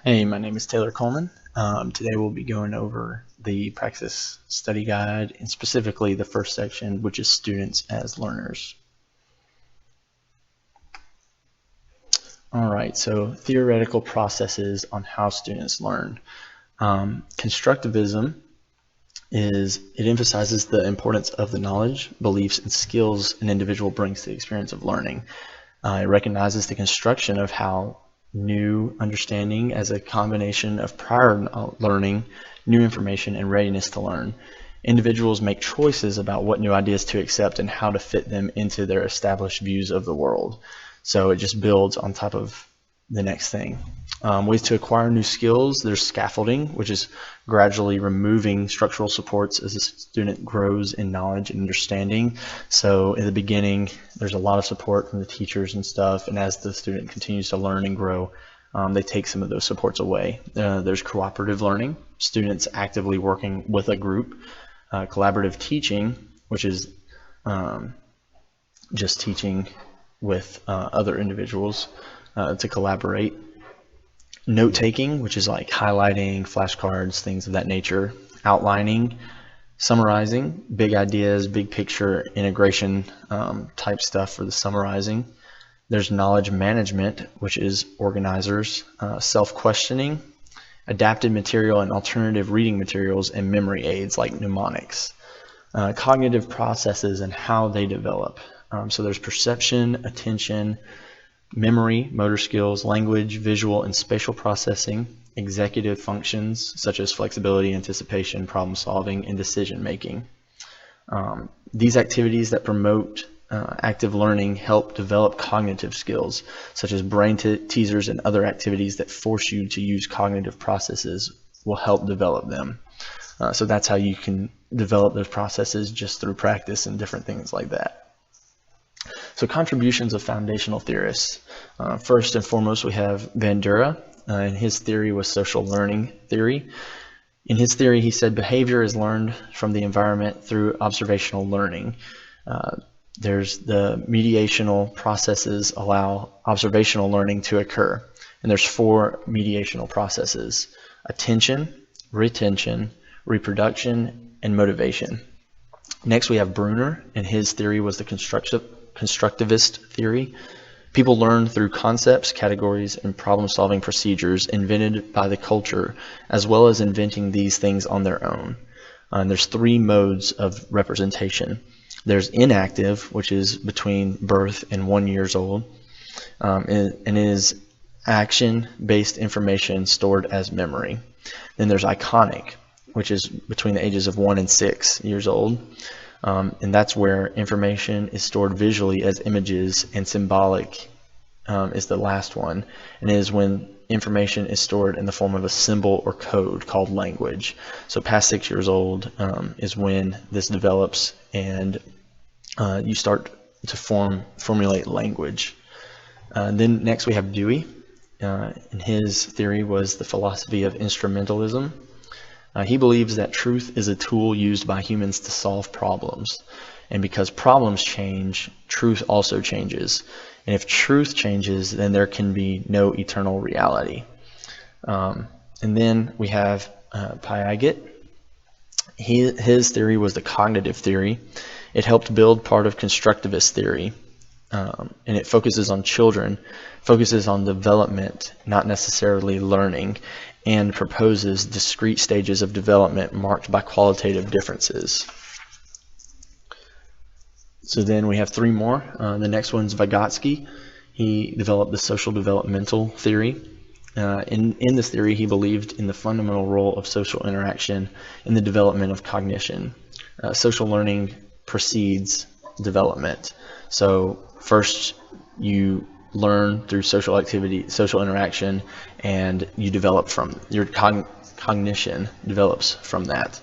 Hey, my name is Taylor Coleman. Today we'll be going over the Praxis study guide and specifically the first section, which is students as learners. All right, so theoretical processes on how students learn. Constructivism it emphasizes the importance of the knowledge, beliefs, and skills an individual brings to the experience of learning. It recognizes the construction of how new understanding as a combination of prior learning, new information, and readiness to learn. Individuals make choices about what new ideas to accept and how to fit them into their established views of the world. So it just builds on top of the next thing. Ways to acquire new skills. There's scaffolding, which is gradually removing structural supports as a student grows in knowledge and understanding. So in the beginning, there's a lot of support from the teachers and stuff, and as the student continues to learn and grow, they take some of those supports away. There's cooperative learning, students actively working with a group. Collaborative teaching, which is just teaching with other individuals to collaborate. Note-taking, which is like highlighting, flashcards, things of that nature. Outlining, summarizing, big ideas, big picture, integration type stuff for the summarizing. There's knowledge management, which is organizers. Self-questioning, adapted material and alternative reading materials, and memory aids like mnemonics. Cognitive processes and how they develop. So there's perception, attention, memory, motor skills, language, visual and spatial processing, executive functions such as flexibility, anticipation, problem solving, and decision making. These activities that promote active learning help develop cognitive skills such as brain teasers and other activities that force you to use cognitive processes will help develop them. So that's how you can develop those processes, just through practice and different things like that. So contributions of foundational theorists. First and foremost, we have Bandura, and his theory was social learning theory. In his theory, he said behavior is learned from the environment through observational learning. There's the mediational processes allow observational learning to occur. And there's 4 mediational processes: attention, retention, reproduction, and motivation. Next, we have Bruner, and his theory was the constructivist theory. People learn through concepts, categories, and problem-solving procedures invented by the culture, as well as inventing these things on their own. And there's 3 modes of representation. There's inactive, which is between birth and 1 year old, and is action-based information stored as memory. Then there's iconic, which is between the ages of 1 and 6 years old. And that's where information is stored visually as images, and symbolic is the last one, and it is when information is stored in the form of a symbol or code called language. So past 6 years old is when this develops, and you start to formulate language. Then next we have Dewey, and his theory was the philosophy of instrumentalism. He believes that truth is a tool used by humans to solve problems. And because problems change, truth also changes. And if truth changes, then there can be no eternal reality. And then we have Piaget. His theory was the cognitive theory. It helped build part of constructivist theory. And it focuses on children, focuses on development, not necessarily learning, and proposes discrete stages of development marked by qualitative differences. So then we have 3 more. The next one's Vygotsky. He developed the social developmental theory. In this theory, he believed in the fundamental role of social interaction in the development of cognition. Social learning precedes development. So first you learn through social activity, social interaction, and you develop from your cognition develops from that.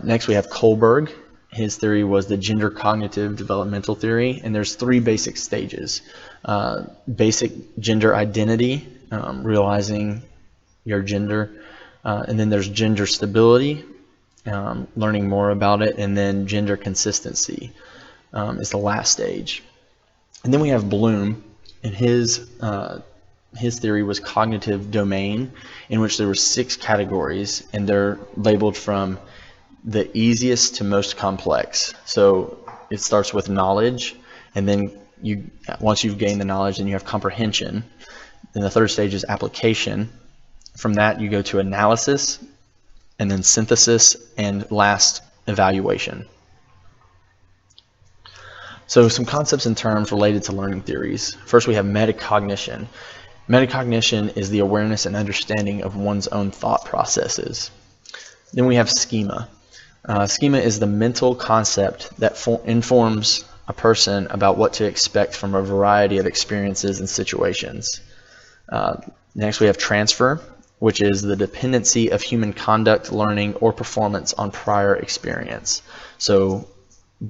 Next we have Kohlberg. His theory was the gender cognitive developmental theory, and there's 3 basic stages. Basic gender identity, realizing your gender, and then there's gender stability, learning more about it, and then gender consistency is the last stage. And then we have Bloom, and his his theory was cognitive domain, in which there were 6 categories, and they're labeled from the easiest to most complex. So it starts with knowledge, and then once you've gained the knowledge, then you have comprehension. Then the third stage is application. From that, you go to analysis, and then synthesis, and last, evaluation. So some concepts and terms related to learning theories. First, we have metacognition. Metacognition is the awareness and understanding of one's own thought processes. Then we have schema. Schema is the mental concept that informs a person about what to expect from a variety of experiences and situations. Next, we have transfer, which is the dependency of human conduct, learning, or performance on prior experience. So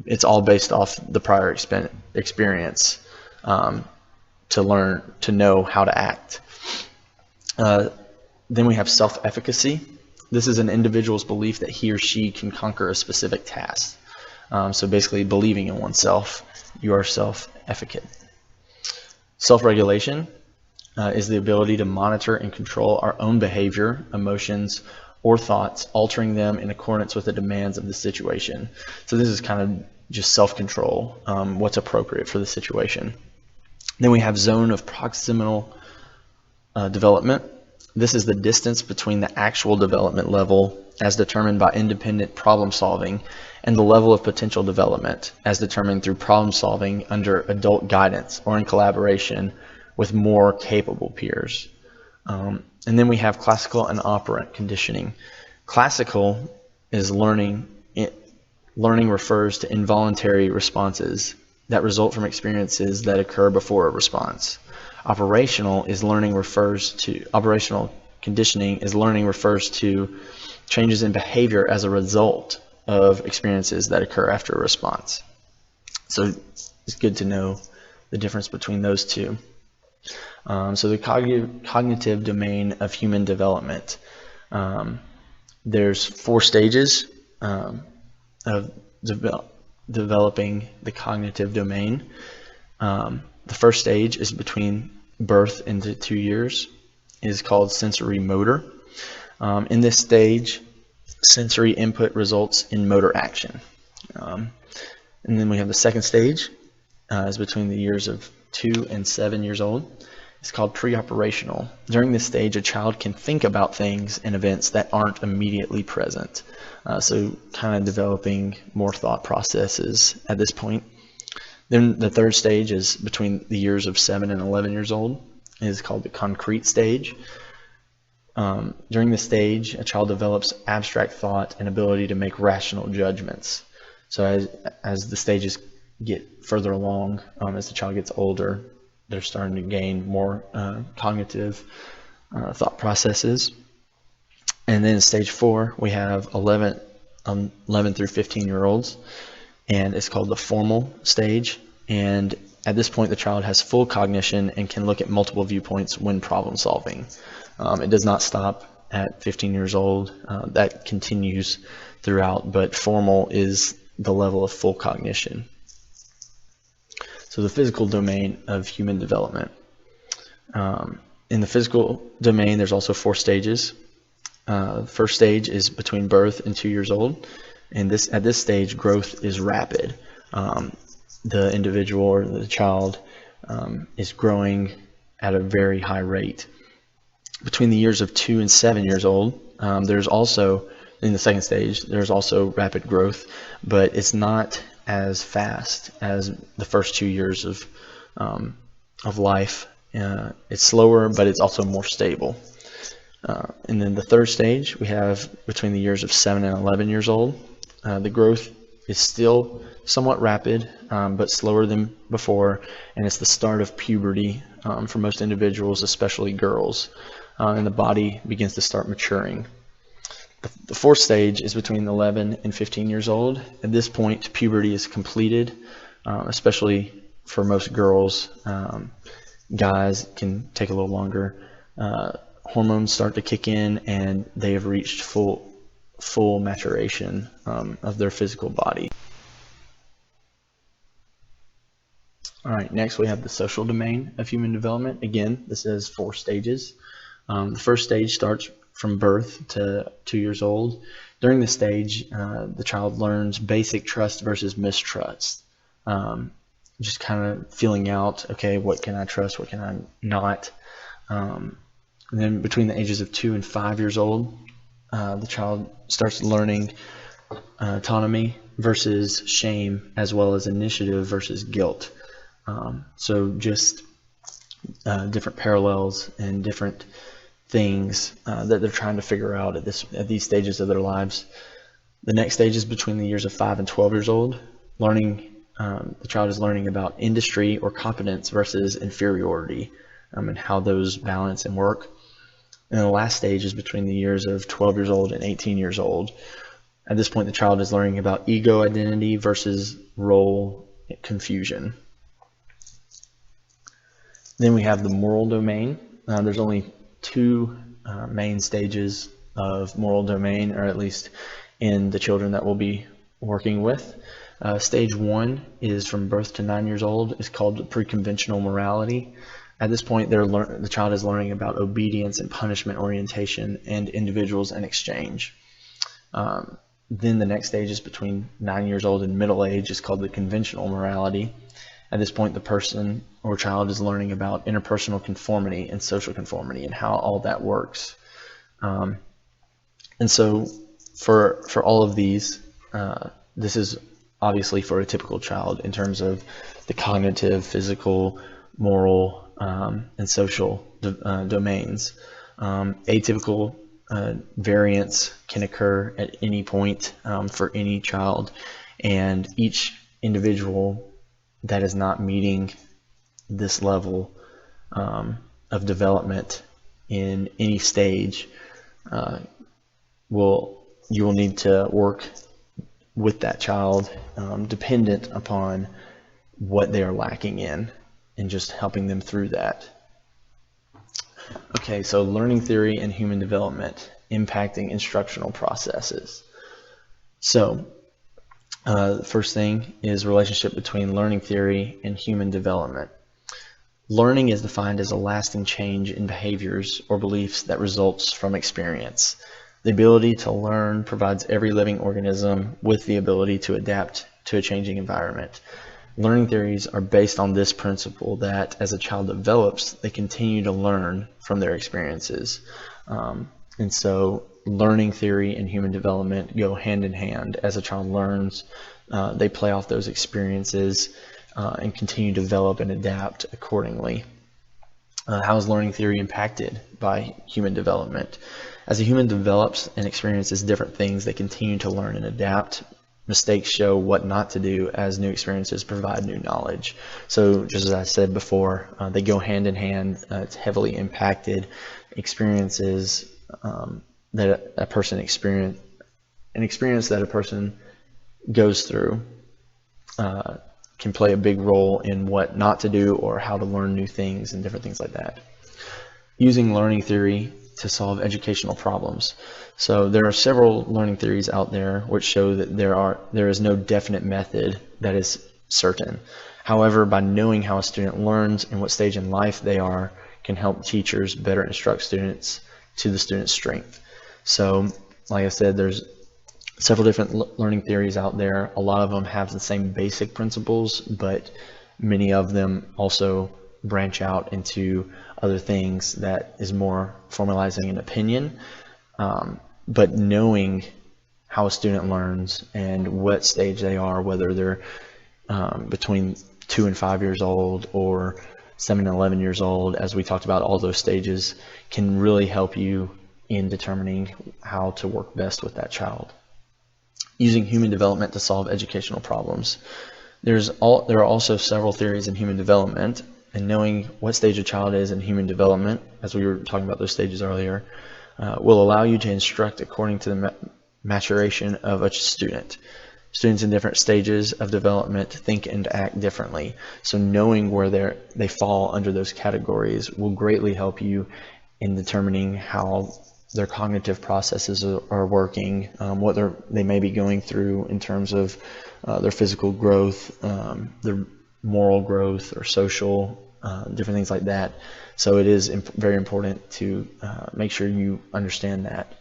it's all based off the prior experience to learn, to know how to act. Then we have self-efficacy. This is an individual's belief that he or she can conquer a specific task. So basically believing in oneself. You are self-efficient. Self-regulation is the ability to monitor and control our own behavior, emotions, or thoughts, altering them in accordance with the demands of the situation. So this is kind of just self-control, what's appropriate for the situation. Then we have zone of proximal development. This is the distance between the actual development level as determined by independent problem solving and the level of potential development as determined through problem solving under adult guidance or in collaboration with more capable peers. And then we have classical and operant conditioning. Classical is learning. Learning refers to involuntary responses that result from experiences that occur before a response. Operational conditioning is learning refers to changes in behavior as a result of experiences that occur after a response. So it's good to know the difference between those two. So the cognitive domain of human development. There's 4 stages of developing the cognitive domain. The first stage is between birth into 2 years. It is called sensory motor. In this stage, sensory input results in motor action. And then we have the second stage, is between the years of 2 and 7 years old. It's called pre-operational. During this stage, a child can think about things and events that aren't immediately present. So kind of developing more thought processes at this point. Then the third stage is between the years of 7 and 11 years old. It is called the concrete stage. During this stage, a child develops abstract thought and ability to make rational judgments. So as the stages get further along, as the child gets older, they're starting to gain more cognitive thought processes. And then in stage 4, we have 11 through 15-year-olds, and it's called the formal stage. And at this point, the child has full cognition and can look at multiple viewpoints when problem solving. It does not stop at 15 years old. That continues throughout, but formal is the level of full cognition. So the physical domain of human development. In the physical domain, there's also 4 stages. The first stage is between birth and 2 years old, and at this stage, growth is rapid. The individual or the child is growing at a very high rate. Between the years of 2 and 7 years old, there's also, in the second stage, there's also rapid growth, but it's not as fast as the first 2 years of life. It's slower, but it's also more stable. And then the third stage, we have between the years of 7 and 11 years old. The growth is still somewhat rapid, but slower than before, and it's the start of puberty for most individuals, especially girls, and the body begins to start maturing. The fourth stage is between 11 and 15 years old. At this point, puberty is completed, especially for most girls. Guys can take a little longer. Hormones start to kick in, and they have reached full maturation of their physical body. All right, next we have the social domain of human development. Again, this is 4 stages. The first stage starts from birth to 2 years old. During this stage, the child learns basic trust versus mistrust. Just kind of feeling out, okay, what can I trust, what can I not? And then between the ages of 2 and 5 years old, the child starts learning autonomy versus shame, as well as initiative versus guilt. So just different parallels and different things that they're trying to figure out at these stages of their lives. The next stage is between the years of 5 and 12 years old. The child is learning about industry or competence versus inferiority, and how those balance and work. And the last stage is between the years of 12 years old and 18 years old. At this point, the child is learning about ego identity versus role confusion. Then we have the moral domain. There's only 2 main stages of moral domain, or at least in the children that we'll be working with. Stage 1 is from birth to 9 years old. It's called pre-conventional morality. At this point, the child is learning about obedience and punishment orientation and individuals and exchange. Then the next stage is between 9 years old and middle age. It's called the conventional morality. At this point, the person or child is learning about interpersonal conformity and social conformity and how all that works. And so for all of these, this is obviously for a typical child in terms of the cognitive, physical, moral, and social domains. Atypical variance can occur at any point for any child, and each individual that is not meeting this level of development in any stage you will need to work with that child dependent upon what they are lacking in, and just helping them through that. Okay, so learning theory and human development impacting instructional processes. So the first thing is relationship between learning theory and human development. Learning is defined as a lasting change in behaviors or beliefs that results from experience. The ability to learn provides every living organism with the ability to adapt to a changing environment. Learning theories are based on this principle that as a child develops, they continue to learn from their experiences. And so learning theory and human development go hand in hand. As a child learns, they play off those experiences and continue to develop and adapt accordingly. How is learning theory impacted by human development? As a human develops and experiences different things, they continue to learn and adapt. Mistakes show what not to do as new experiences provide new knowledge. So just as I said before, they go hand in hand. It's heavily impacted. Experiences that a person experience that a person goes through can play a big role in what not to do or how to learn new things and different things like that. Using learning theory to solve educational problems. So there are several learning theories out there which show that there is no definite method that is certain. However, by knowing how a student learns and what stage in life they are can help teachers better instruct students to the student's strength. So like I said, there's several different learning theories out there. A lot of them have the same basic principles, but many of them also branch out into other things that is more formalizing an opinion. But knowing how a student learns and what stage they are, whether they're between 2 and 5 years old or 7 and 11 years old, as we talked about, all those stages can really help you in determining how to work best with that child. Using human development to solve educational problems. There are also several theories in human development, and knowing what stage a child is in human development, as we were talking about those stages earlier, will allow you to instruct according to the maturation of a student. Students in different stages of development think and act differently. So knowing where they fall under those categories will greatly help you in determining how their cognitive processes are working, what they may be going through in terms of their physical growth, their moral growth or social, different things like that. So it is very important to make sure you understand that.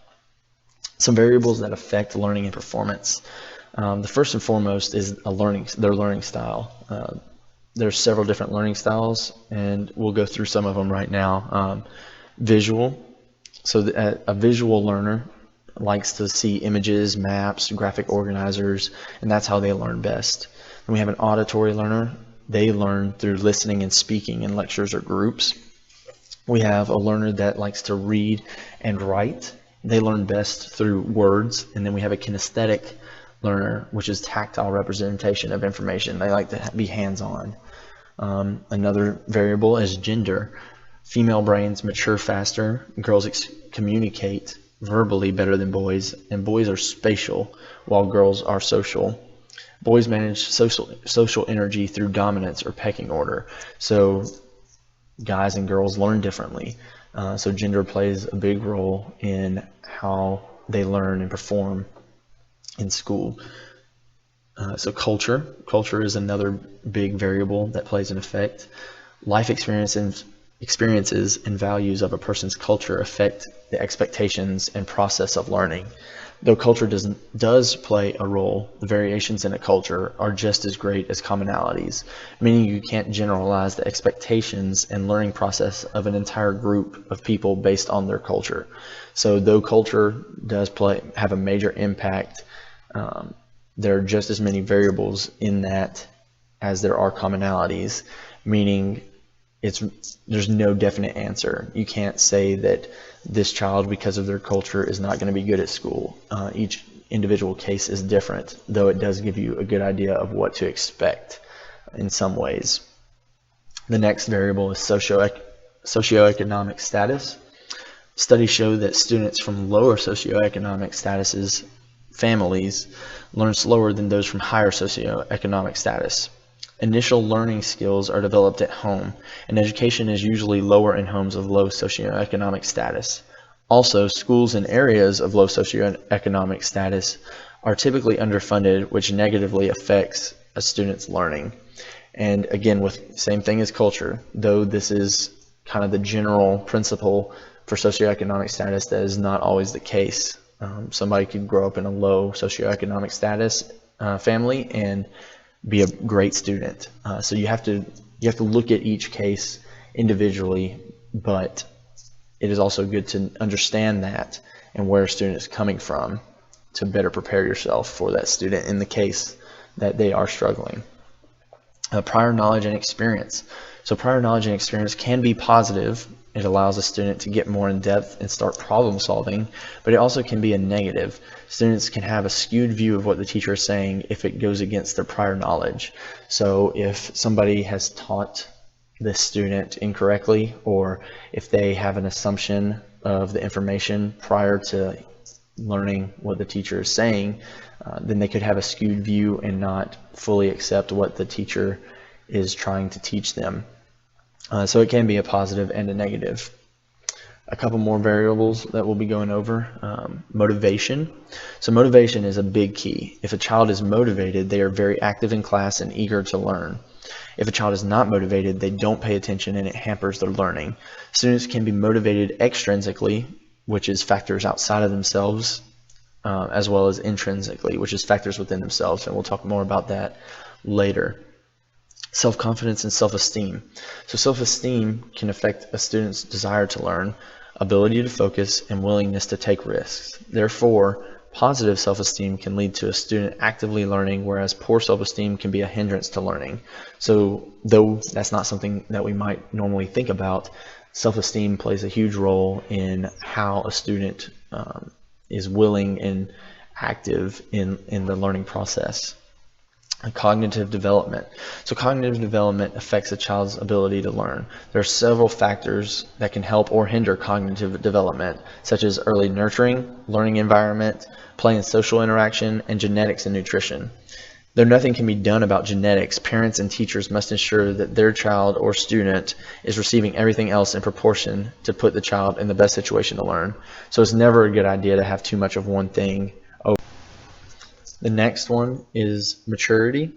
Some variables that affect learning and performance. The first and foremost is their learning style. There's several different learning styles, and we'll go through some of them right now. Visual. So a visual learner likes to see images, maps, graphic organizers, and that's how they learn best. Then we have an auditory learner. They learn through listening and speaking in lectures or groups. We have a learner that likes to read and write. They learn best through words. And then we have a kinesthetic learner, which is tactile representation of information. They like to be hands-on. Another variable is gender. Female brains mature faster. Girls communicate verbally better than boys, and boys are spatial while girls are social. Boys manage social energy through dominance or pecking order. So guys and girls learn differently. So gender plays a big role in how they learn and perform in school. So culture is another big variable that plays an effect. Life experiences and values of a person's culture affect the expectations and process of learning. Though culture does play a role, the variations in a culture are just as great as commonalities, meaning you can't generalize the expectations and learning process of an entire group of people based on their culture. So though culture does have a major impact, there are just as many variables in that as there are commonalities, meaning there's no definite answer. You can't say that this child, because of their culture, is not going to be good at school. Each individual case is different, though it does give you a good idea of what to expect in some ways. The next variable is socioeconomic status. Studies show that students from lower socioeconomic statuses, families, learn slower than those from higher socioeconomic status. Initial learning skills are developed at home, and education is usually lower in homes of low socioeconomic status. Also, schools in areas of low socioeconomic status are typically underfunded, which negatively affects a student's learning. And again, with same thing as culture, though this is kind of the general principle for socioeconomic status, that is not always the case. Somebody could grow up in a low socioeconomic status family and be a great student. So you have to look at each case individually, but it is also good to understand that and where a student is coming from to better prepare yourself for that student in the case that they are struggling. Prior knowledge and experience. So prior knowledge and experience can be positive. It allows a student to get more in depth and start problem solving, but it also can be a negative. Students can have a skewed view of what the teacher is saying if it goes against their prior knowledge. So if somebody has taught the student incorrectly, or if they have an assumption of the information prior to learning what the teacher is saying, then they could have a skewed view and not fully accept what the teacher is trying to teach them. So it can be a positive and a negative. A couple more variables that we'll be going over. Motivation. So motivation is a big key. If a child is motivated, they are very active in class and eager to learn. If a child is not motivated, they don't pay attention and it hampers their learning. Students can be motivated extrinsically, which is factors outside of themselves, as well as intrinsically, which is factors within themselves, and we'll talk more about that later. Self-confidence and self-esteem. So self-esteem can affect a student's desire to learn, ability to focus, and willingness to take risks. Therefore, positive self-esteem can lead to a student actively learning, whereas poor self-esteem can be a hindrance to learning. So though that's not something that we might normally think about, self-esteem plays a huge role in how a student is willing and active in the learning process. Cognitive development. So cognitive development affects a child's ability to learn. There are several factors that can help or hinder cognitive development, such as early nurturing, learning environment, play and social interaction, and genetics and nutrition. Though nothing can be done about genetics, parents and teachers must ensure that their child or student is receiving everything else in proportion to put the child in the best situation to learn. So it's never a good idea to have too much of one thing. The next one is maturity.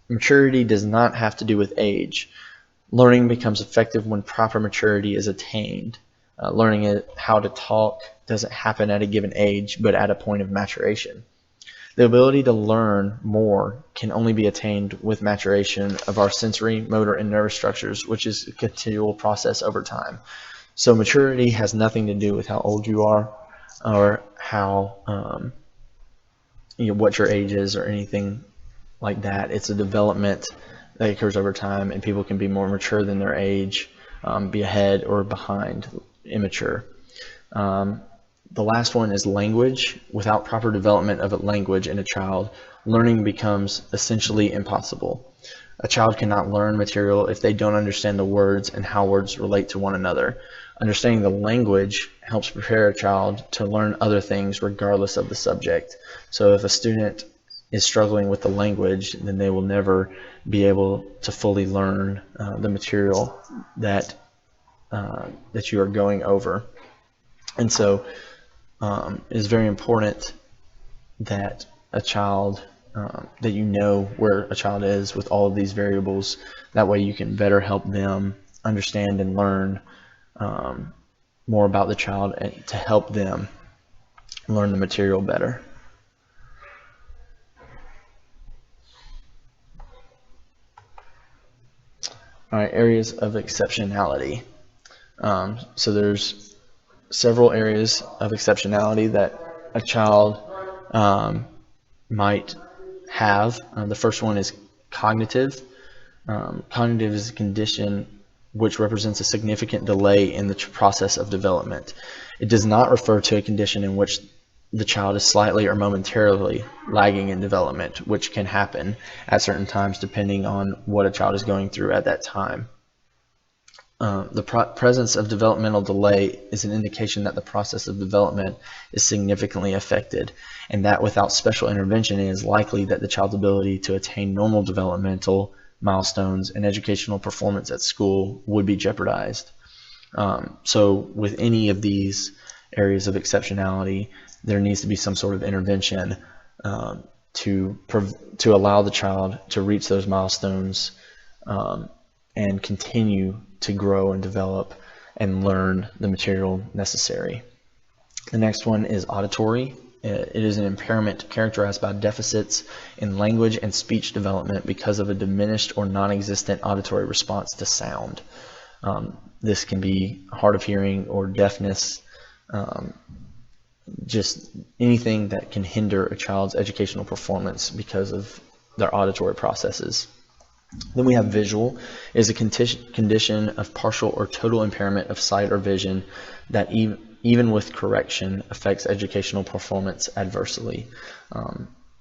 Maturity does not have to do with age. Learning becomes effective when proper maturity is attained. Learning how to talk doesn't happen at a given age, but at a point of maturation. The ability to learn more can only be attained with maturation of our sensory, motor, and nervous structures, which is a continual process over time. So maturity has nothing to do with how old you are or how what your age is or anything like that. It's a development that occurs over time, and people can be more mature than their age, be ahead or behind immature. The last one is language. Without proper development of a language in a child, learning becomes essentially impossible. A child cannot learn material if they don't understand the words and how words relate to one another. Understanding the language helps prepare a child to learn other things regardless of the subject. So if a student is struggling with the language, then they will never be able to fully learn the material that you are going over. And so it is very important that a child, that you know where a child is with all of these variables. That way you can better help them understand and learn more about the child and to help them learn the material better. All right, areas of exceptionality. So there's several areas of exceptionality that a child might have. The first one is cognitive. Cognitive is a condition which represents a significant delay in the process of development. It does not refer to a condition in which the child is slightly or momentarily lagging in development, which can happen at certain times depending on what a child is going through at that time. The presence of developmental delay is an indication that the process of development is significantly affected, and that without special intervention, it is likely that the child's ability to attain normal developmental milestones and educational performance at school would be jeopardized. So with any of these areas of exceptionality, there needs to be some sort of intervention to allow the child to reach those milestones and continue to grow and develop and learn the material necessary. The next one is auditory. It is an impairment characterized by deficits in language and speech development because of a diminished or non-existent auditory response to sound. This can be hard of hearing or deafness, just anything that can hinder a child's educational performance because of their auditory processes. Then we have visual. It is a condition of partial or total impairment of sight or vision that even with correction affects educational performance adversely.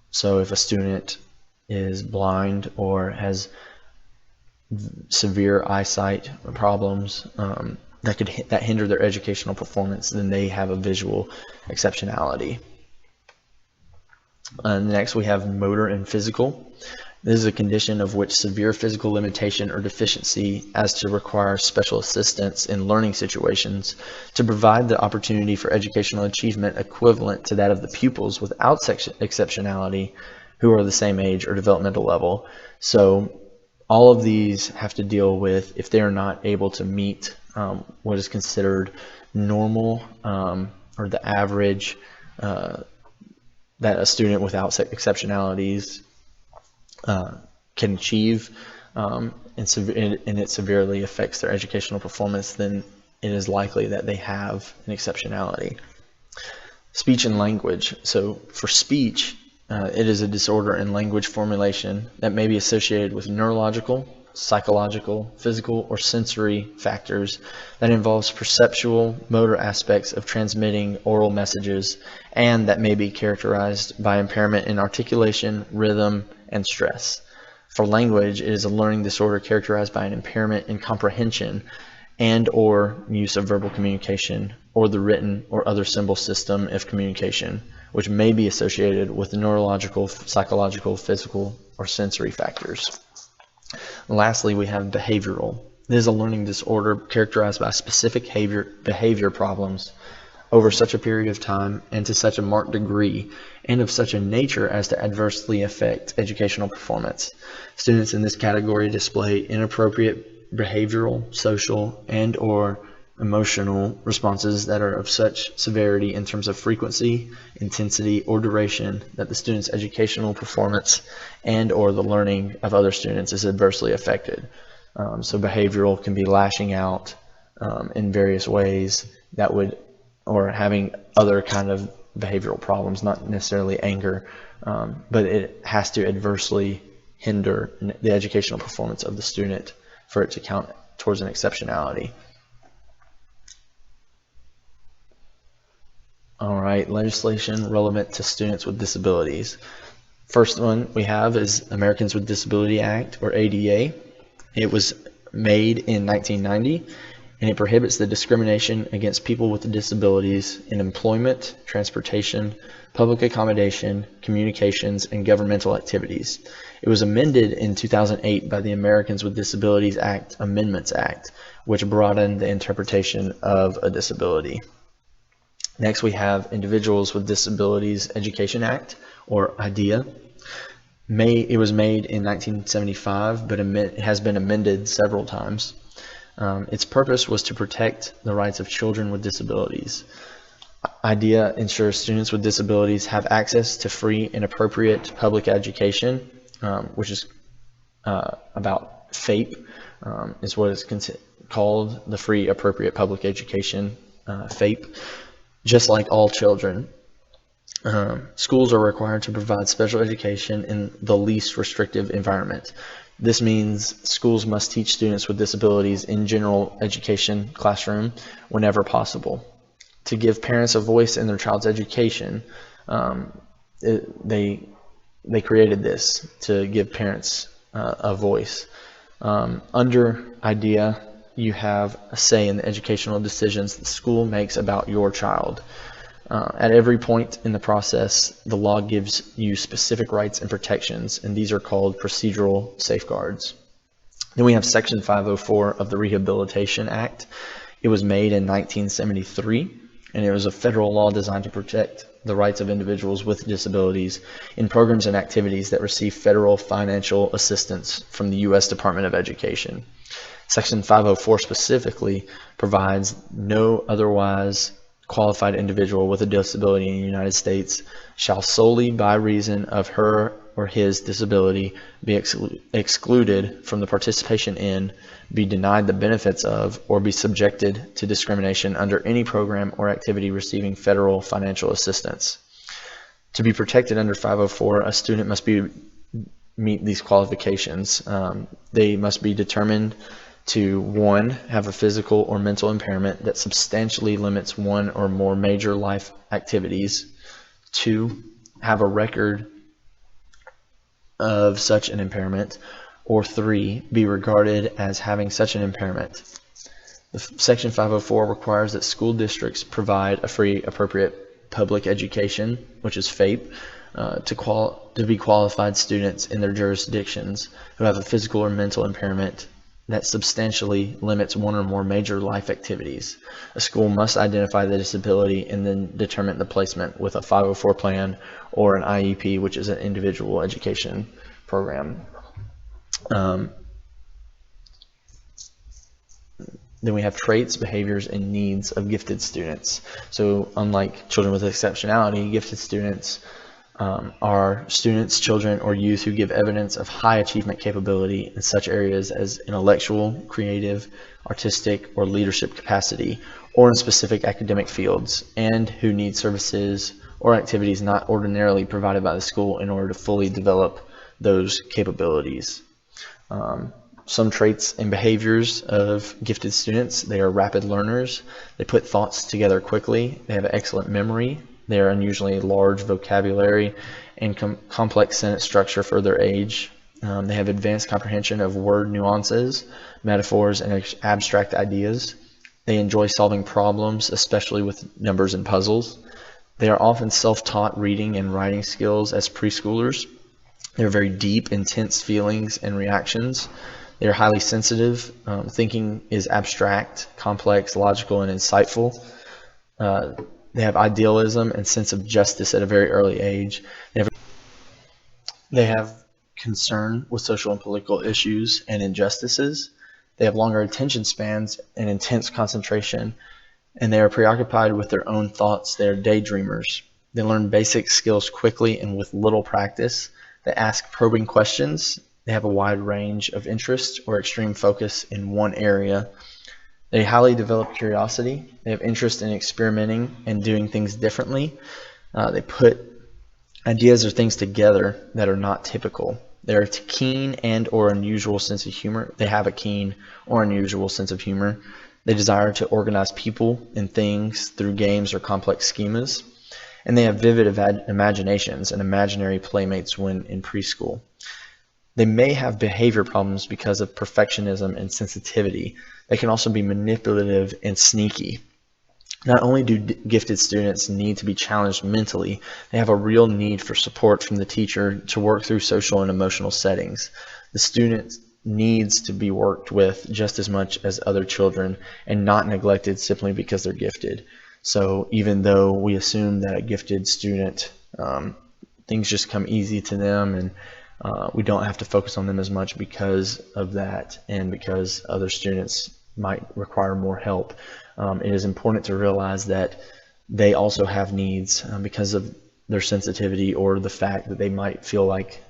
So if a student is blind or has severe eyesight problems that hinder their educational performance, then they have a visual exceptionality. Next we have motor and physical. This is a condition of which severe physical limitation or deficiency as to require special assistance in learning situations to provide the opportunity for educational achievement equivalent to that of the pupils without exceptionality who are the same age or developmental level. So all of these have to deal with if they are not able to meet what is considered normal or the average that a student without exceptionalities can achieve, and it severely affects their educational performance, then it is likely that they have an exceptionality. Speech and language. So for speech, it is a disorder in language formulation that may be associated with neurological, psychological, physical, or sensory factors that involves perceptual, motor aspects of transmitting oral messages, and that may be characterized by impairment in articulation, rhythm, and stress. For language, it is a learning disorder characterized by an impairment in comprehension and or use of verbal communication or the written or other symbol system of communication, which may be associated with neurological, psychological, physical, or sensory factors. Lastly, we have behavioral. This is a learning disorder characterized by specific behavior problems over such a period of time and to such a marked degree and of such a nature as to adversely affect educational performance. Students in this category display inappropriate behavioral, social, and/or emotional responses that are of such severity in terms of frequency, intensity, or duration that the student's educational performance and/or the learning of other students is adversely affected. So behavioral can be lashing out in various ways that would, or having other kind of behavioral problems, not necessarily anger, but it has to adversely hinder the educational performance of the student for it to count towards an exceptionality. All right, legislation relevant to students with disabilities. First one we have is Americans with Disability Act, or ADA. It was made in 1990, and it prohibits the discrimination against people with disabilities in employment, transportation, public accommodation, communications, and governmental activities. It was amended in 2008 by the Americans with Disabilities Act Amendments Act, which broadened the interpretation of a disability. Next, we have Individuals with Disabilities Education Act, or IDEA. It was made in 1975, but it has been amended several times. Its purpose was to protect the rights of children with disabilities. IDEA ensures students with disabilities have access to free and appropriate public education, which is about FAPE, is what is called, the Free Appropriate Public Education, FAPE. Just like all children, schools are required to provide special education in the least restrictive environment. This means schools must teach students with disabilities in general education classroom whenever possible. To give parents a voice in their child's education, they created this to give parents a voice. Under IDEA, you have a say in the educational decisions the school makes about your child. At every point in the process, the law gives you specific rights and protections, and these are called procedural safeguards. Then we have Section 504 of the Rehabilitation Act. It was made in 1973, and it was a federal law designed to protect the rights of individuals with disabilities in programs and activities that receive federal financial assistance from the U.S. Department of Education. Section 504 specifically provides no otherwise qualified individual with a disability in the United States shall solely by reason of her or his disability be excluded from the participation in, be denied the benefits of, or be subjected to discrimination under any program or activity receiving federal financial assistance. To be protected under 504, a student must meet these qualifications. They must be determined to 1, have a physical or mental impairment that substantially limits one or more major life activities, 2, have a record of such an impairment, or 3, be regarded as having such an impairment. Section 504 requires that school districts provide a free, appropriate public education, which is FAPE, to be qualified students in their jurisdictions who have a physical or mental impairment that substantially limits one or more major life activities. A school must identify the disability and then determine the placement with a 504 plan or an IEP, which is an individual education program. Then we have traits, behaviors, and needs of gifted students. So unlike children with exceptionality, gifted students are students, children, or youth who give evidence of high achievement capability in such areas as intellectual, creative, artistic, or leadership capacity, or in specific academic fields, and who need services or activities not ordinarily provided by the school in order to fully develop those capabilities. Some traits and behaviors of gifted students: they are rapid learners, they put thoughts together quickly, they have excellent memory, they are unusually large vocabulary and complex sentence structure for their age. They have advanced comprehension of word nuances, metaphors, and abstract ideas. They enjoy solving problems, especially with numbers and puzzles. They are often self-taught reading and writing skills as preschoolers. They have very deep, intense feelings and reactions. They are highly sensitive. Thinking is abstract, complex, logical, and insightful. They have idealism and sense of justice at a very early age. They have concern with social and political issues and injustices. They have longer attention spans and intense concentration, and they are preoccupied with their own thoughts. They are daydreamers. They learn basic skills quickly and with little practice. They ask probing questions. They have a wide range of interest or extreme focus in one area. They highly develop curiosity. They have interest in experimenting and doing things differently. They put ideas or things together that are not typical. They're a keen and or unusual sense of humor. They have a keen or unusual sense of humor. They desire to organize people and things through games or complex schemas. And they have vivid imaginations and imaginary playmates when in preschool. They may have behavior problems because of perfectionism and sensitivity. They can also be manipulative and sneaky. Not only do gifted students need to be challenged mentally, they have a real need for support from the teacher to work through social and emotional settings. The student needs to be worked with just as much as other children and not neglected simply because they're gifted. So even though we assume that a gifted student, things just come easy to them and we don't have to focus on them as much because of that and because other students might require more help. It is important to realize that they also have needs because of their sensitivity or the fact that they might feel like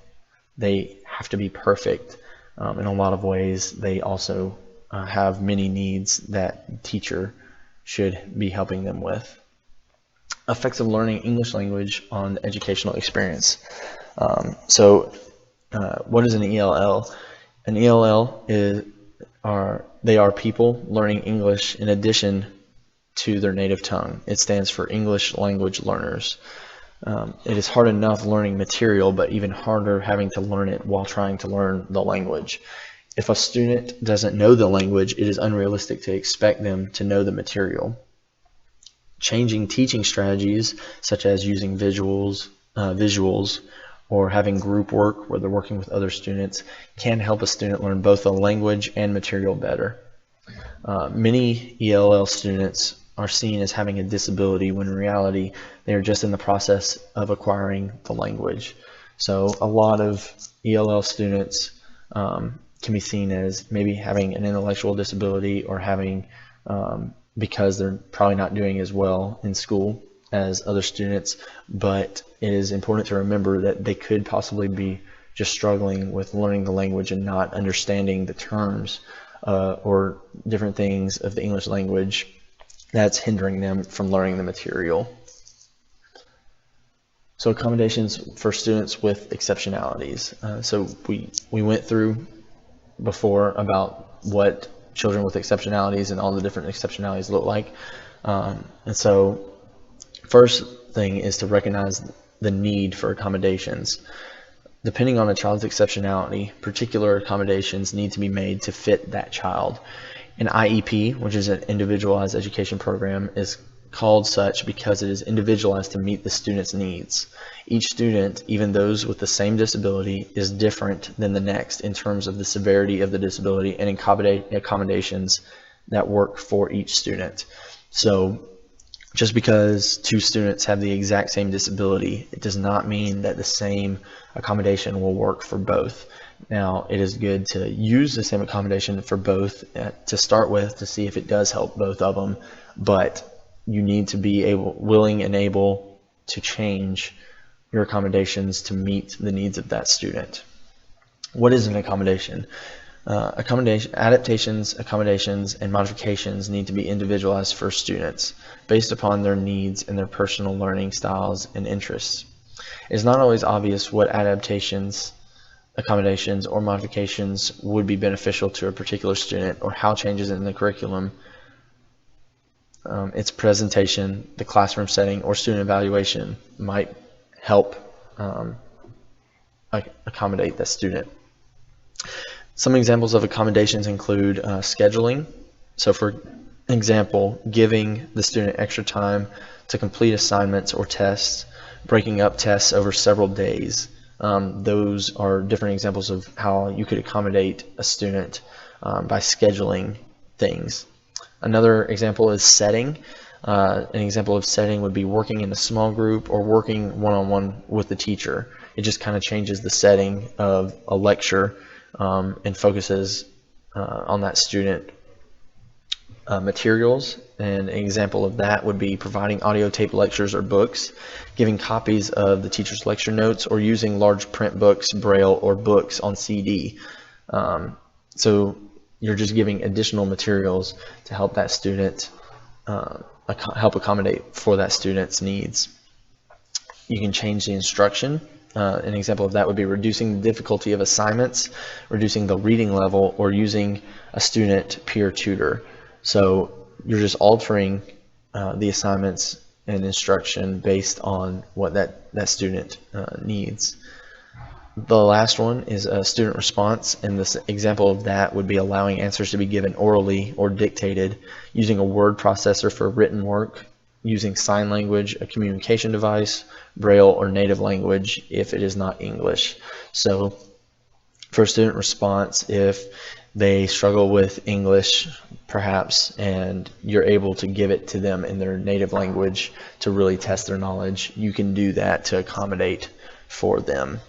they have to be perfect. In a lot of ways, they also have many needs that the teacher should be helping them with. Effects of learning English language on the educational experience. What is an ELL? An ELL they are people learning English in addition to their native tongue. It stands for English Language Learners. It is hard enough learning material, but even harder having to learn it while trying to learn the language. If a student doesn't know the language, it is unrealistic to expect them to know the material. Changing teaching strategies, such as using visuals, or having group work where they're working with other students, can help a student learn both the language and material better. Many ELL students are seen as having a disability when in reality they are just in the process of acquiring the language. So a lot of ELL students can be seen as maybe having an intellectual disability or having because they're probably not doing as well in school as other students, but it is important to remember that they could possibly be just struggling with learning the language and not understanding the terms or different things of the English language that's hindering them from learning the material. So accommodations for students with exceptionalities. So we went through before about what children with exceptionalities and all the different exceptionalities look like. And so first thing is to recognize the need for accommodations. Depending on a child's exceptionality, particular accommodations need to be made to fit that child. An IEP, which is an individualized education program, is called such because it is individualized to meet the student's needs. Each student, even those with the same disability, is different than the next in terms of the severity of the disability and accommodations that work for each student. So just because two students have the exact same disability, it does not mean that the same accommodation will work for both. Now, it is good to use the same accommodation for both to start with to see if it does help both of them, but you need to be willing and able to change your accommodations to meet the needs of that student. What is an accommodation? Adaptations, accommodations, and modifications need to be individualized for students based upon their needs and their personal learning styles and interests. It is not always obvious what adaptations, accommodations, or modifications would be beneficial to a particular student or how changes in the curriculum, its presentation, the classroom setting, or student evaluation might help accommodate the student. Some examples of accommodations include scheduling. So for example, giving the student extra time to complete assignments or tests, breaking up tests over several days. Those are different examples of how you could accommodate a student by scheduling things. Another example is setting. An example of setting would be working in a small group or working one-on-one with the teacher. It just kind of changes the setting of a lecture and focuses on that student. Materials, and an example of that would be providing audio tape lectures or books, giving copies of the teacher's lecture notes, or using large print books, braille, or books on CD. So you're just giving additional materials to help that student, help accommodate for that student's needs. You can change the instruction. An example of that would be reducing the difficulty of assignments, reducing the reading level, or using a student peer tutor. So you're just altering the assignments and instruction based on what that student needs. The last one is a student response, and this example of that would be allowing answers to be given orally or dictated, using a word processor for written work, using sign language, a communication device, braille, or native language if it is not English. So for a student response, if they struggle with English perhaps, and you're able to give it to them in their native language to really test their knowledge, you can do that to accommodate for them.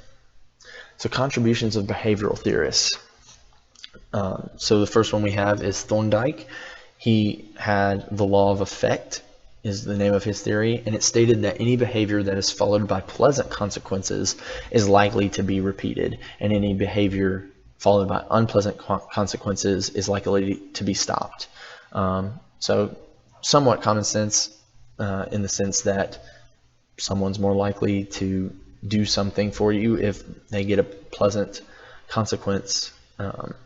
So contributions of behavioral theorists. So the first one we have is Thorndike. He had the law of effect is the name of his theory, and it stated that any behavior that is followed by pleasant consequences is likely to be repeated, and any behavior followed by unpleasant consequences is likely to be stopped. So somewhat common sense in the sense that someone's more likely to do something for you if they get a pleasant consequence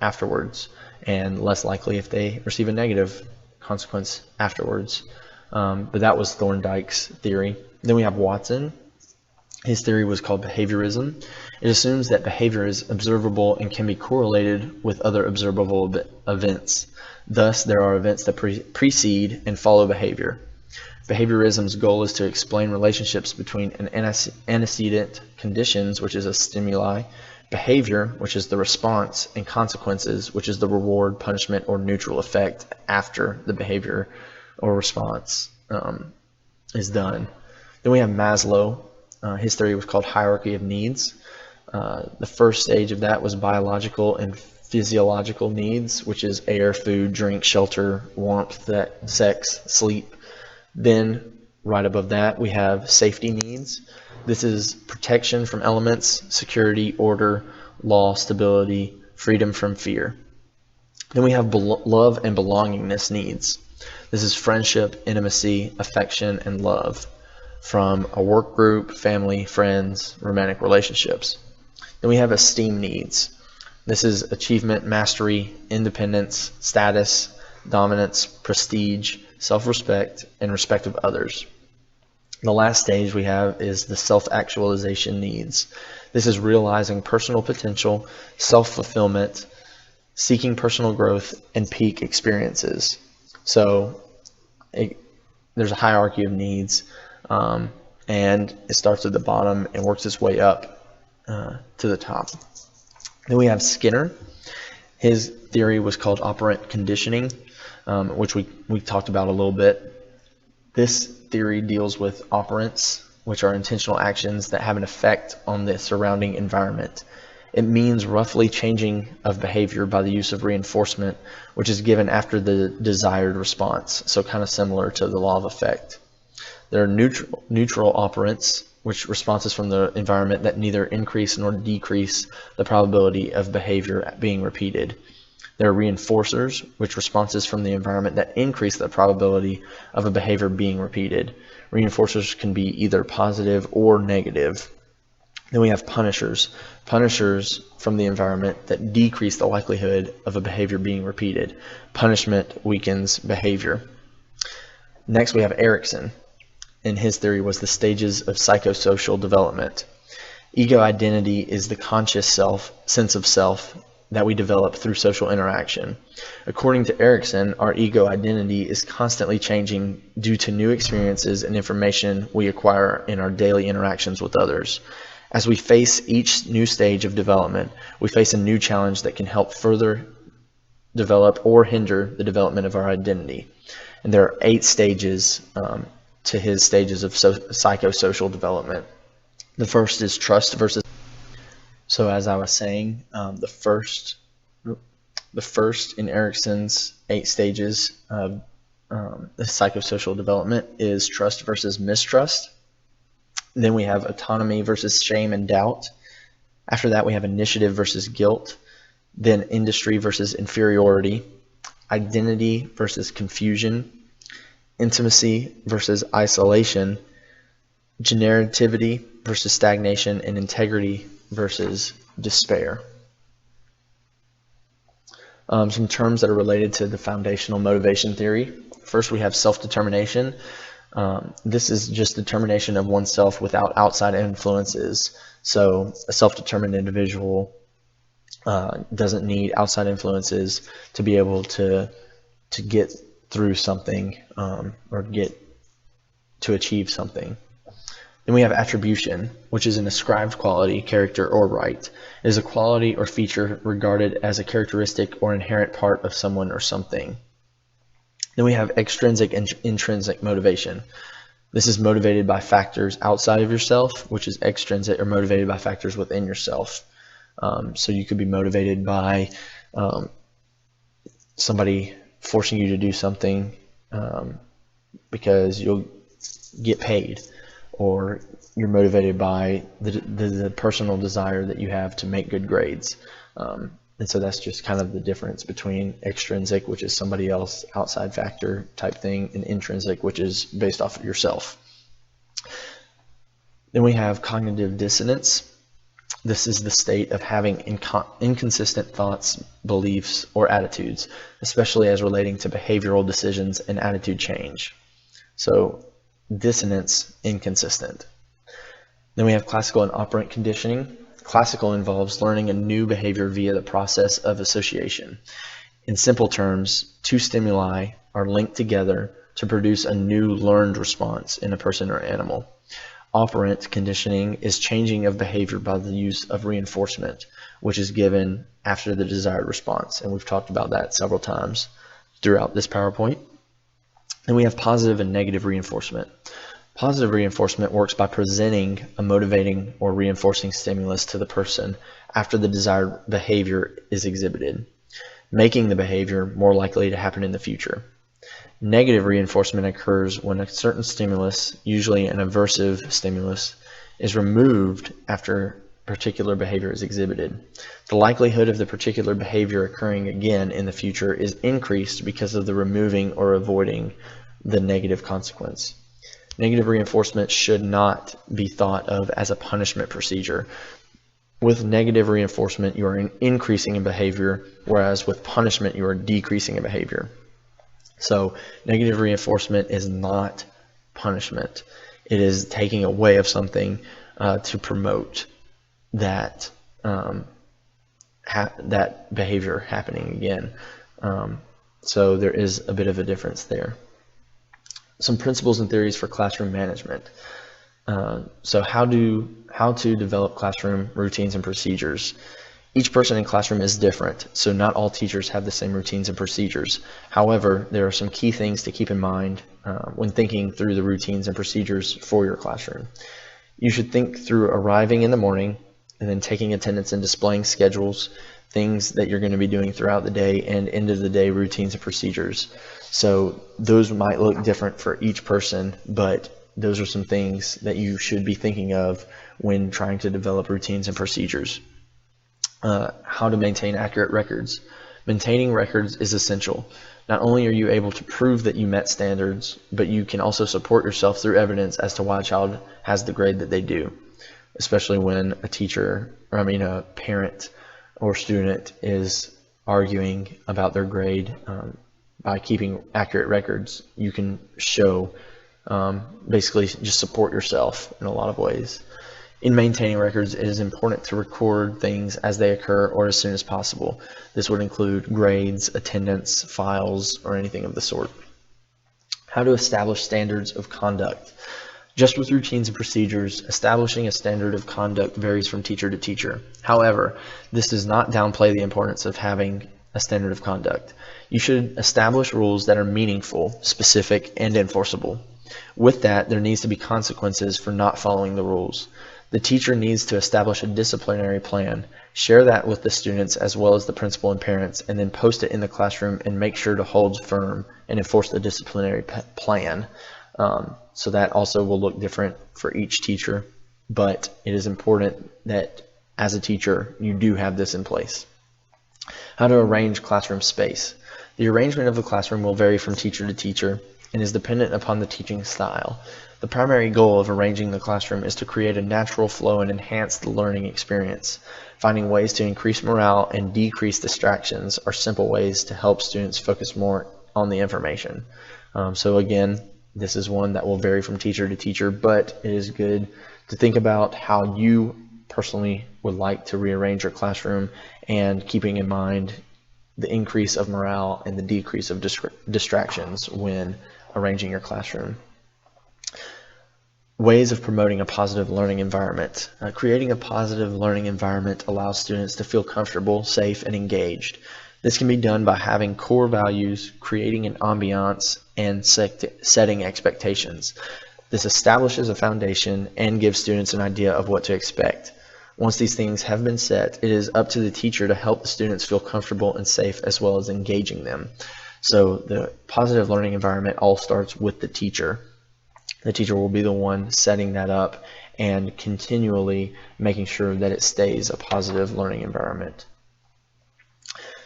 afterwards, and less likely if they receive a negative consequence afterwards. But that was Thorndike's theory. Then we have Watson. His theory was called behaviorism. It assumes that behavior is observable and can be correlated with other observable events. Thus, there are events that precede and follow behavior. Behaviorism's goal is to explain relationships between an antecedent conditions, which is a stimuli, behavior, which is the response, and consequences, which is the reward, punishment, or neutral effect after the behavior or response is done. Then we have Maslow. His theory was called hierarchy of needs. The first stage of that was biological and physiological needs, which is air, food, drink, shelter, warmth, sex, sleep. Then right above that we have safety needs. This is protection from elements, security, order, law, stability, freedom from fear. Then we have love and belongingness needs. This is friendship, intimacy, affection, and love from a work group, family, friends, romantic relationships. Then we have esteem needs. This is achievement, mastery, independence, status, dominance, prestige, self-respect, and respect of others. The last stage we have is the self-actualization needs. This is realizing personal potential, self-fulfillment, seeking personal growth, and peak experiences. So there's a hierarchy of needs, and it starts at the bottom and works its way up to the top. Then we have Skinner. His theory was called operant conditioning, which we talked about a little bit. This theory deals with operants, which are intentional actions that have an effect on the surrounding environment. It means roughly changing of behavior by the use of reinforcement, which is given after the desired response, so kind of similar to the law of effect. There are neutral operants, which responses from the environment that neither increase nor decrease the probability of behavior being repeated. There are reinforcers, which responses from the environment that increase the probability of a behavior being repeated. Reinforcers can be either positive or negative. Then we have punishers. Punishers from the environment that decrease the likelihood of a behavior being repeated. Punishment weakens behavior. Next we have Erickson, and his theory was the stages of psychosocial development. Ego identity is the conscious sense of self that we develop through social interaction. According to Erickson, our ego identity is constantly changing due to new experiences and information we acquire in our daily interactions with others. As we face each new stage of development, we face a new challenge that can help further develop or hinder the development of our identity. And there are 8 stages to his stages of psychosocial development. The first is trust versus. So as I was saying, the first in Erikson's 8 stages of the psychosocial development is trust versus mistrust. Then we have autonomy versus shame and doubt. After that, we have initiative versus guilt. Then industry versus inferiority. Identity versus confusion. Intimacy versus isolation. Generativity versus stagnation. And integrity versus despair. Some terms that are related to the foundational motivation theory. First, we have self-determination. This is just determination of oneself without outside influences. So a self-determined individual doesn't need outside influences to be able to get through something or get to achieve something. Then we have attribution, which is an ascribed quality, character, or right. It is a quality or feature regarded as a characteristic or inherent part of someone or something. Then we have extrinsic and intrinsic motivation. This is motivated by factors outside of yourself, which is extrinsic, or motivated by factors within yourself. So you could be motivated by somebody forcing you to do something because you'll get paid, or you're motivated by the personal desire that you have to make good grades. And so that's just kind of the difference between extrinsic, which is somebody else, outside factor type thing, and intrinsic, which is based off of yourself. Then we have cognitive dissonance. This is the state of having inconsistent thoughts, beliefs, or attitudes, especially as relating to behavioral decisions and attitude change. So dissonance, inconsistent. Then we have classical and operant conditioning. Classical involves learning a new behavior via the process of association. In simple terms, 2 stimuli are linked together to produce a new learned response in a person or animal. Operant conditioning is changing of behavior by the use of reinforcement, which is given after the desired response. And we've talked about that several times throughout this PowerPoint. Then we have positive and negative reinforcement. Positive reinforcement works by presenting a motivating or reinforcing stimulus to the person after the desired behavior is exhibited, making the behavior more likely to happen in the future. Negative reinforcement occurs when a certain stimulus, usually an aversive stimulus, is removed after particular behavior is exhibited. The likelihood of the particular behavior occurring again in the future is increased because of the removing or avoiding the negative consequence. Negative reinforcement should not be thought of as a punishment procedure. With negative reinforcement, you are increasing in behavior, whereas with punishment, you are decreasing in behavior. So negative reinforcement is not punishment. It is taking away of something to promote that that behavior happening again. So there is a bit of a difference there. Some principles and theories for classroom management. So how to develop classroom routines and procedures. Each person in classroom is different, so not all teachers have the same routines and procedures. However, there are some key things to keep in mind when thinking through the routines and procedures for your classroom. You should think through arriving in the morning and then taking attendance and displaying schedules, things that you're going to be doing throughout the day, and end of the day routines and procedures. So those might look different for each person, but those are some things that you should be thinking of when trying to develop routines and procedures. How to maintain accurate records. Maintaining records is essential. Not only are you able to prove that you met standards, but you can also support yourself through evidence as to why a child has the grade that they do, especially when a parent or student is arguing about their grade. By keeping accurate records, you can show, basically just support yourself in a lot of ways. In maintaining records, it is important to record things as they occur or as soon as possible. This would include grades, attendance, files, or anything of the sort. How to establish standards of conduct. Just with routines and procedures, establishing a standard of conduct varies from teacher to teacher. However, this does not downplay the importance of having a standard of conduct. You should establish rules that are meaningful, specific, and enforceable. With that, there needs to be consequences for not following the rules. The teacher needs to establish a disciplinary plan, share that with the students as well as the principal and parents, and then post it in the classroom and make sure to hold firm and enforce the disciplinary plan. So that also will look different for each teacher, but it is important that as a teacher, you do have this in place. How to arrange classroom space. The arrangement of the classroom will vary from teacher to teacher and is dependent upon the teaching style. The primary goal of arranging the classroom is to create a natural flow and enhance the learning experience. Finding ways to increase morale and decrease distractions are simple ways to help students focus more on the information. So again, this is one that will vary from teacher to teacher, but it is good to think about how you personally would like to rearrange your classroom, and keeping in mind the increase of morale and the decrease of distractions when arranging your classroom. Ways of promoting a positive learning environment. Creating a positive learning environment allows students to feel comfortable, safe, and engaged. This can be done by having core values, creating an ambiance, and setting expectations. This establishes a foundation and gives students an idea of what to expect. Once these things have been set, it is up to the teacher to help the students feel comfortable and safe, as well as engaging them. So the positive learning environment all starts with the teacher. The teacher will be the one setting that up and continually making sure that it stays a positive learning environment.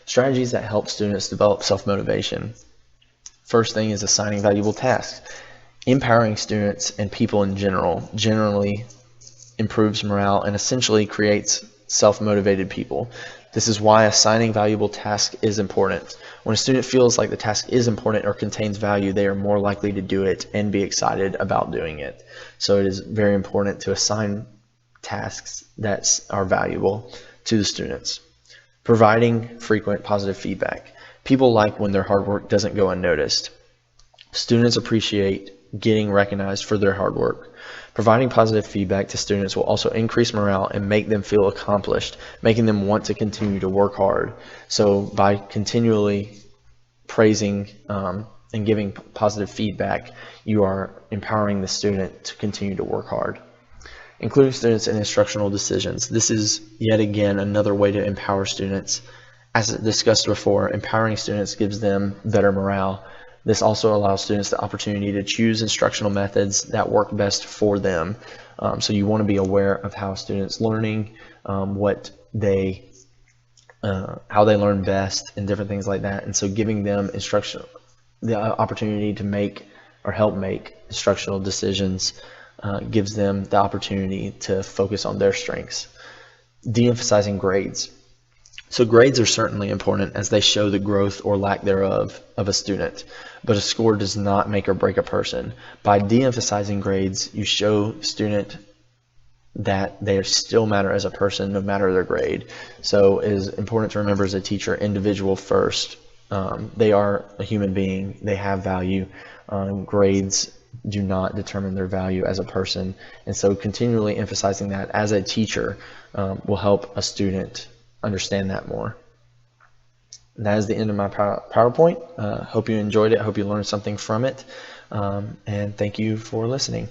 Strategies that help students develop self-motivation. First thing is assigning valuable tasks. Empowering students and people in generally improves morale and essentially creates self-motivated people. This is why assigning valuable tasks is important. When a student feels like the task is important or contains value, they are more likely to do it and be excited about doing it. So it is very important to assign tasks that are valuable to the students. Providing frequent positive feedback. People like when their hard work doesn't go unnoticed. Students appreciate getting recognized for their hard work. Providing positive feedback to students will also increase morale and make them feel accomplished, making them want to continue to work hard. So by continually praising and giving positive feedback, you are empowering the student to continue to work hard. Including students in instructional decisions. This is yet again another way to empower students. As discussed before, empowering students gives them better morale. This also allows students the opportunity to choose instructional methods that work best for them. So you want to be aware of how students learning, how they learn best, and different things like that. And so giving them the opportunity to make or help make instructional decisions gives them the opportunity to focus on their strengths. De-emphasizing grades. So grades are certainly important as they show the growth or lack thereof of a student, but a score does not make or break a person. By de-emphasizing grades, you show student that they still matter as a person no matter their grade. So it is important to remember as a teacher, individual first. They are a human being, they have value. Grades do not determine their value as a person, and so continually emphasizing that as a teacher will help a student understand that more. And that is the end of my PowerPoint. Hope you enjoyed it. Hope you learned something from it. And thank you for listening.